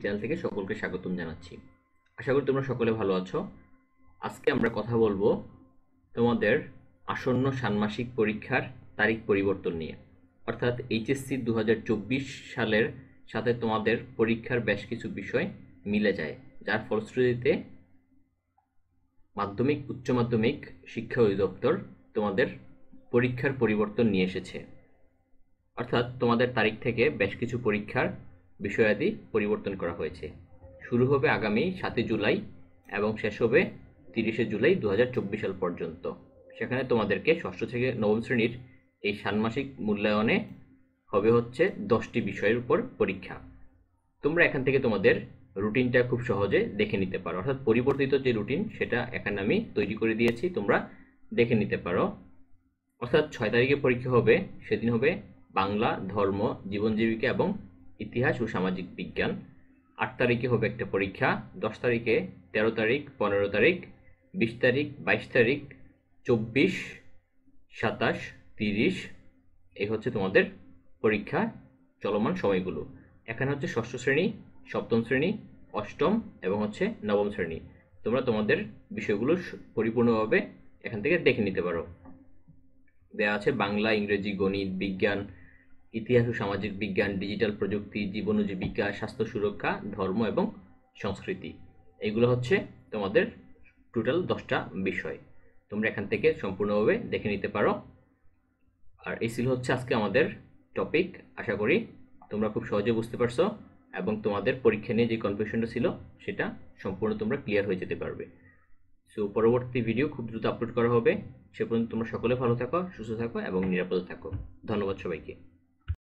Channel থেকে সকলকে স্বাগতম জানাচ্ছি। আশা করি তোমরা সকলে ভালো আছো। আজকে আমরা কথা বলবো তোমাদের আসন্ন ষান্মাসিক পরীক্ষার তারিখ পরিবর্তন নিয়ে, অর্থাৎ এইচএসসি 2024 সালের সাথে তোমাদের পরীক্ষার বেশ কিছু বিষয় মিলে যায়, যার ফলশ্রুতিতে মাধ্যমিক উচ্চ মাধ্যমিক শিক্ষা অধিদপ্তর তোমাদের পরীক্ষার পরিবর্তন নিয়ে এসেছে। অর্থাৎ তোমাদের তারিখ থেকে বেশ কিছু পরীক্ষার বিষয়াদি পরিবর্তন করা হয়েছে। শুরু হবে আগামী 7 জুলাই এবং শেষ হবে 30 জুলাই 2024 সাল পর্যন্ত। সেখানে তোমাদেরকে ষষ্ঠ থেকে নবম শ্রেণীর এই ষান্মাসিক মূল্যায়নে হবে হচ্ছে 10টি বিষয়ের উপর পরীক্ষা। তোমরা এখান থেকে তোমাদের রুটিনটা খুব সহজে দেখে নিতে পারো, অর্থাৎ পরিবর্তিত যে রুটিন সেটা এখানে আমি তৈরি করে দিয়েছি, তোমরা দেখে নিতে পারো। অর্থাৎ 6 তারিখে পরীক্ষা হবে, সেদিন হবে বাংলা, ধর্ম, জীবন জীবিকা এবং ইতিহাস ও সামাজিক বিজ্ঞান। 8 তারিখে হবে একটা পরীক্ষা, 10 তারিখে, 13 তারিখ, 15 তারিখ, 20 তারিখ, 22 তারিখ, 24, 27, 30, এই হচ্ছে তোমাদের পরীক্ষা চলমান সময়গুলো। এখানে হচ্ছে ষষ্ঠ শ্রেণী, সপ্তম শ্রেণী, অষ্টম এবং হচ্ছে নবম শ্রেণী। তোমরা তোমাদের বিষয়গুলো পরিপূর্ণভাবে এখান থেকে দেখে নিতে পারো। দেওয়া আছে বাংলা, ইংরেজি, গণিত, বিজ্ঞান, ইতিহাস ও সামাজিক বিজ্ঞান, ডিজিটাল প্রযুক্তি, জীবন ও জীবিকা, স্বাস্থ্য সুরক্ষা, ধর্ম এবং সংস্কৃতি। এগুলো হচ্ছে তোমাদের টোটাল 10টা বিষয়। তোমরা এখান থেকে সম্পূর্ণভাবে দেখে নিতে পারো। আর এই ছিল হচ্ছে আজকে আমাদের টপিক। আশা করি তোমরা খুব সহজে বুঝতে পারছো এবং তোমাদের পরীক্ষা নিয়ে যে কনফিউশনটা ছিল সেটা সম্পূর্ণ তোমরা ক্লিয়ার হয়ে যেতে পারবে। সো পরবর্তী ভিডিও খুব দ্রুত আপলোড করা হবে। সে পর্যন্ত তোমরা সকলে ভালো থাকো, সুস্থ থাকো এবং নিরাপদে থাকো। ধন্যবাদ সবাইকে।